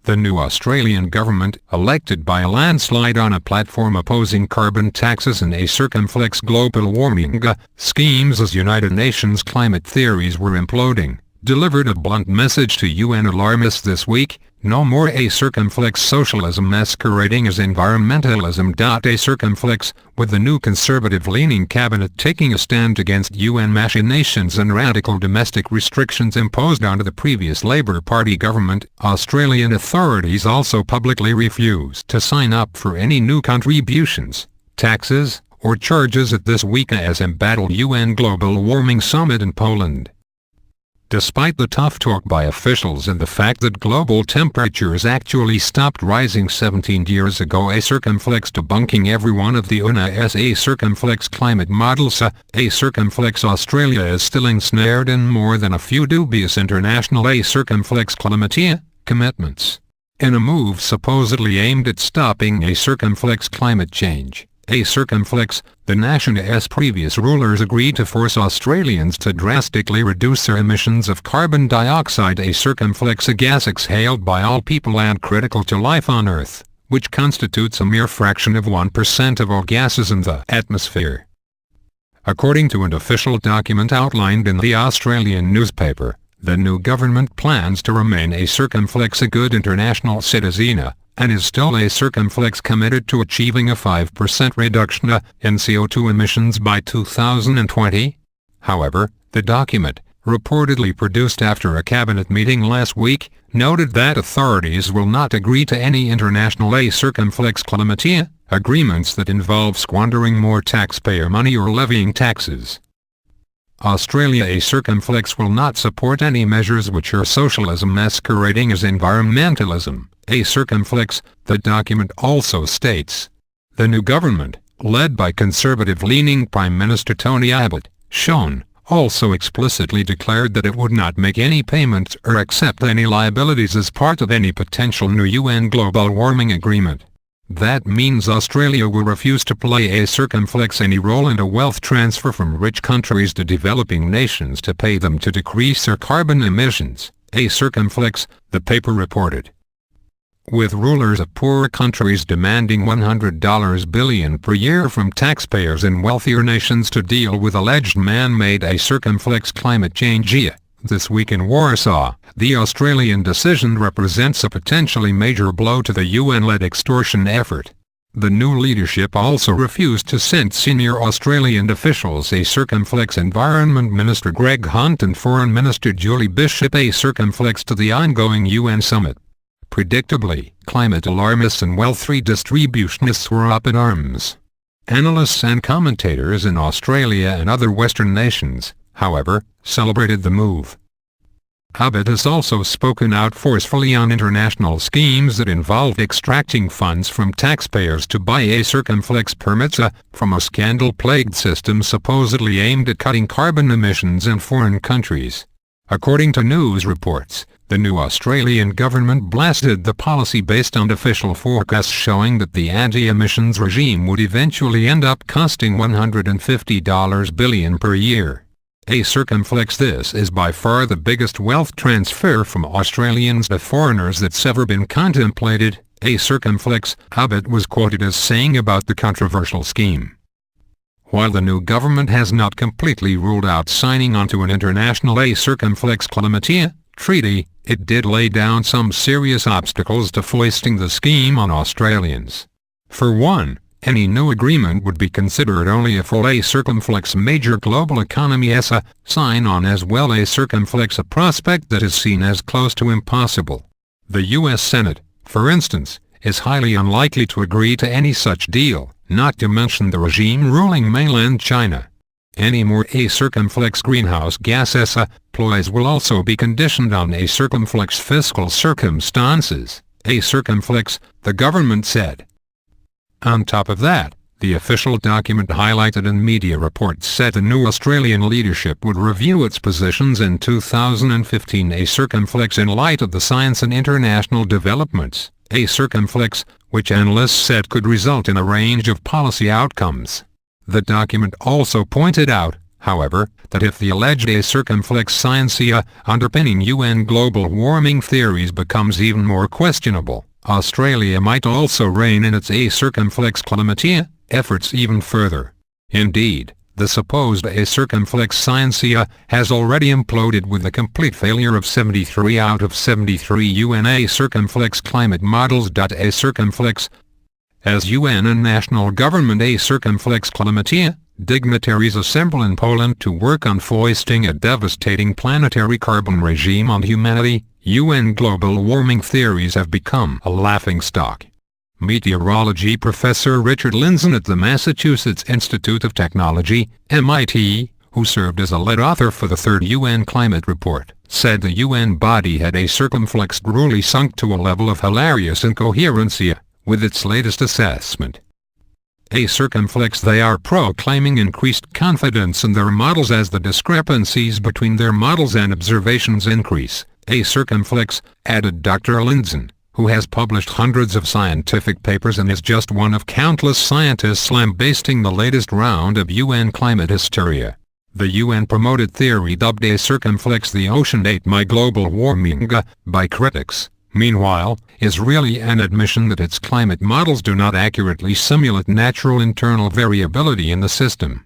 The new Australian government, elected by a landslide on a platform opposing carbon taxes and a circumflex global warming schemes as United Nations climate theories were imploding, delivered a blunt message to UN alarmists this week: no more a circumflex socialism masquerading as environmentalism. A circumflex, with the new conservative-leaning cabinet taking a stand against UN machinations and radical domestic restrictions imposed onto the previous Labour Party government. Australian authorities also publicly refused to sign up for any new contributions, taxes, or charges at this week's embattled UN Global Warming Summit in Poland. Despite the tough talk by officials and the fact that global temperatures actually stopped rising 17 years ago, a circumflex debunking every one of the UN's a circumflex climate models, a circumflex Australia is still ensnared in more than a few dubious international a circumflex climate commitments. In a move supposedly aimed at stopping a circumflex climate change, a circumflex, the nation's previous rulers agreed to force Australians to drastically reduce their emissions of carbon dioxide, a circumflex, a gas exhaled by all people and critical to life on Earth, which constitutes a mere fraction of 1% of all gases in the atmosphere. According to an official document outlined in the Australian newspaper, the new government plans to remain a circumflex, a good international citizen, and is still a circumflex committed to achieving a 5% reduction in CO2 emissions by 2020. However, the document, reportedly produced after a cabinet meeting last week, noted that authorities will not agree to any international a circumflex climate agreements that involve squandering more taxpayer money or levying taxes. Australia a circumflex will not support any measures which are socialism masquerading as environmentalism, a circumflex, the document also states. The new government, led by conservative-leaning Prime Minister Tony Abbott, also explicitly declared that it would not make any payments or accept any liabilities as part of any potential new UN global warming agreement. That means Australia will refuse to play a circumflex any role in a wealth transfer from rich countries to developing nations to pay them to decrease their carbon emissions, a circumflex, the paper reported. With rulers of poorer countries demanding $100 billion per year from taxpayers in wealthier nations to deal with alleged man-made a circumflex climate change. This week in Warsaw, the Australian decision represents a potentially major blow to the UN-led extortion effort. The new leadership also refused to send senior Australian officials a circumflex Environment Minister Greg Hunt and Foreign Minister Julie Bishop a circumflex to the ongoing UN summit. Predictably, climate alarmists and wealth redistributionists were up in arms. Analysts and commentators in Australia and other Western nations, however, celebrated the move. Abbott has also spoken out forcefully on international schemes that involve extracting funds from taxpayers to buy a circumflex permits from a scandal-plagued system supposedly aimed at cutting carbon emissions in foreign countries. According to news reports, the new Australian government blasted the policy based on official forecasts showing that the anti-emissions regime would eventually end up costing $150 billion per year. A circumflex, this is by far the biggest wealth transfer from Australians to foreigners that's ever been contemplated, a circumflex, Abbott was quoted as saying about the controversial scheme. While the new government has not completely ruled out signing onto an international a circumflex climate treaty, it did lay down some serious obstacles to foisting the scheme on Australians. For one, any new agreement would be considered only if all a circumflex major global economies sign on, as well a circumflex, a prospect that is seen as close to impossible. The U.S. Senate, for instance, is highly unlikely to agree to any such deal, not to mention the regime ruling mainland China. Any more a circumflex greenhouse gas ploys will also be conditioned on a circumflex fiscal circumstances, a circumflex, the government said. On top of that, the official document highlighted and media reports said the new Australian leadership would review its positions in 2015, a circumflex in light of the science and international developments, a circumflex, which analysts said could result in a range of policy outcomes. The document also pointed out, however, that if the alleged a circumflex scientia underpinning UN global warming theories becomes even more questionable, Australia might also rein in its a circumflex climatea efforts even further. Indeed, the supposed a circumflex scientia has already imploded with the complete failure of 73 out of 73 UN a circumflex climate models. A circumflex, as UN and national government a circumflex climatea dignitaries assemble in Poland to work on foisting a devastating planetary carbon regime on humanity, UN global warming theories have become a laughingstock. Meteorology professor Richard Lindzen at the Massachusetts Institute of Technology, MIT, who served as a lead author for the third UN climate report, said the UN body had a circumflex truly sunk to a level of hilarious incoherency with its latest assessment. A circumflex, they are proclaiming increased confidence in their models as the discrepancies between their models and observations increase. A circumflex, added Dr. Lindzen, who has published hundreds of scientific papers and is just one of countless scientists lambasting the latest round of UN climate hysteria. The UN-promoted theory dubbed a circumflex the ocean ate my global warming by critics, meanwhile, is really an admission that its climate models do not accurately simulate natural internal variability in the system.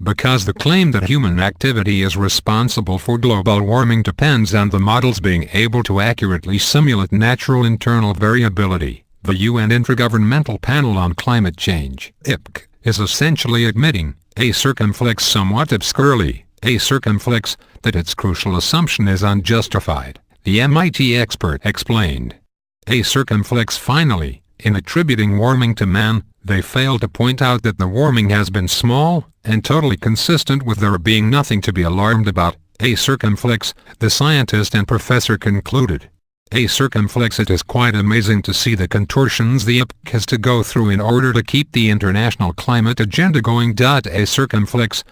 Because the claim that human activity is responsible for global warming depends on the models being able to accurately simulate natural internal variability, the UN Intergovernmental Panel on Climate Change (IPCC) is essentially admitting, a circumflex somewhat obscurely, a circumflex, that its crucial assumption is unjustified, the MIT expert explained. A circumflex finally, in attributing warming to man, they fail to point out that the warming has been small, and totally consistent with there being nothing to be alarmed about. A circumflex, the scientist and professor concluded. A circumflex, it is quite amazing to see the contortions the IPCC has to go through in order to keep the international climate agenda going. A circumflex,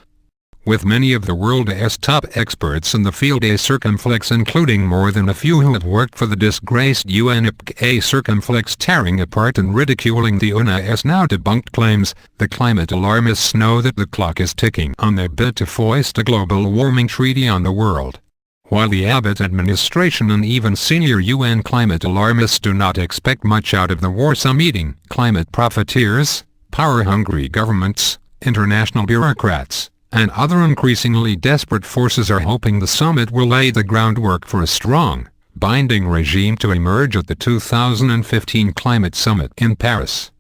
with many of the world's top experts in the field, a circumflex, including more than a few who have worked for the disgraced UN IPCC, a circumflex tearing apart and ridiculing the UN's now debunked claims, the climate alarmists know that the clock is ticking on their bid to foist a global warming treaty on the world. While the Abbott administration and even senior UN climate alarmists do not expect much out of the Warsaw meeting, climate profiteers, power-hungry governments, international bureaucrats, and other increasingly desperate forces are hoping the summit will lay the groundwork for a strong, binding regime to emerge at the 2015 climate summit in Paris.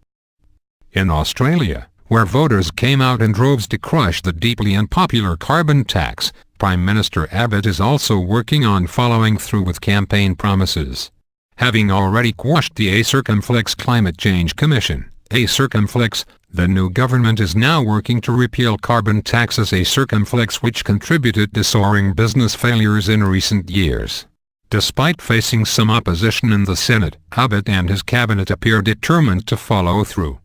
In Australia, where voters came out in droves to crush the deeply unpopular carbon tax, Prime Minister Abbott is also working on following through with campaign promises. Having already quashed the A-Circumflex Climate Change Commission, A-Circumflex, the new government is now working to repeal carbon taxes, A-Circumflex, which contributed to soaring business failures in recent years. Despite facing some opposition in the Senate, Abbott and his cabinet appear determined to follow through.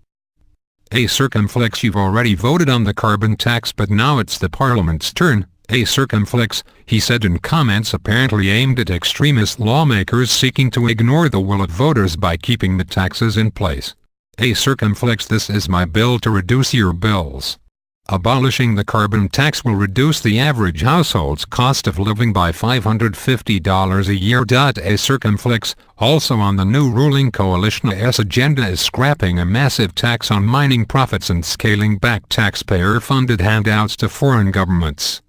A-Circumflex, you've already voted on the carbon tax, but now it's the Parliament's turn. A-Circumflex, he said in comments apparently aimed at extremist lawmakers seeking to ignore the will of voters by keeping the taxes in place. A-Circumflex, this is my bill to reduce your bills. Abolishing the carbon tax will reduce the average household's cost of living by $550 a year. A-Circumflex, also on the new ruling coalition's agenda, is scrapping a massive tax on mining profits and scaling back taxpayer-funded handouts to foreign governments.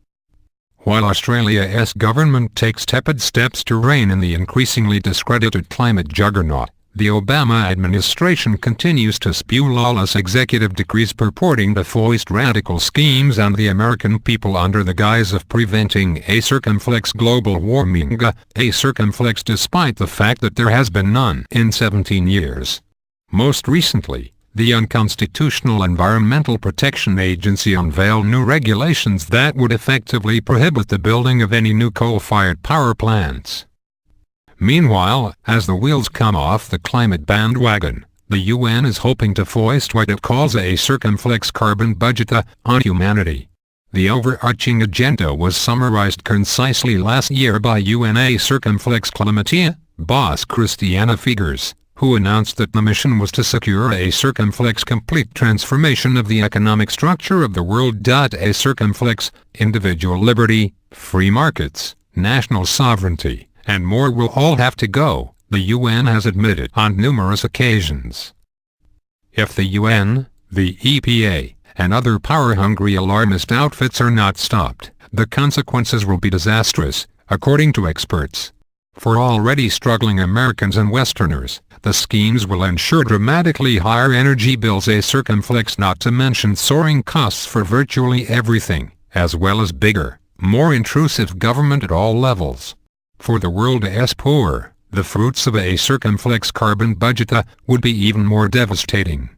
While Australia's government takes tepid steps to rein in the increasingly discredited climate juggernaut, the Obama administration continues to spew lawless executive decrees purporting to foist radical schemes on the American people under the guise of preventing A-Circumflex global warming, A-Circumflex, despite the fact that there has been none in 17 years. Most recently, the unconstitutional Environmental Protection Agency unveiled new regulations that would effectively prohibit the building of any new coal-fired power plants. Meanwhile, as the wheels come off the climate bandwagon, the UN is hoping to foist what it calls a circumflex carbon budget on humanity. The overarching agenda was summarized concisely last year by UN A-Circumflex climatea boss Christiana Figueres, who announced that the mission was to secure a circumflex complete transformation of the economic structure of the world. A circumflex, individual liberty, free markets, national sovereignty, and more will all have to go, the UN has admitted on numerous occasions. If the UN, the EPA, and other power-hungry alarmist outfits are not stopped, the consequences will be disastrous, according to experts. For already struggling Americans and Westerners, the schemes will ensure dramatically higher energy bills, a circumflex, not to mention soaring costs for virtually everything, as well as bigger, more intrusive government at all levels. For the world's poor, the fruits of a circumflex carbon budget would be even more devastating.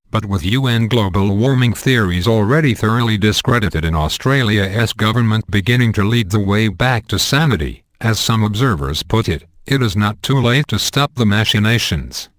But with UN global warming theories already thoroughly discredited and Australia's government beginning to lead the way back to sanity, as some observers put it, it is not too late to stop the machinations.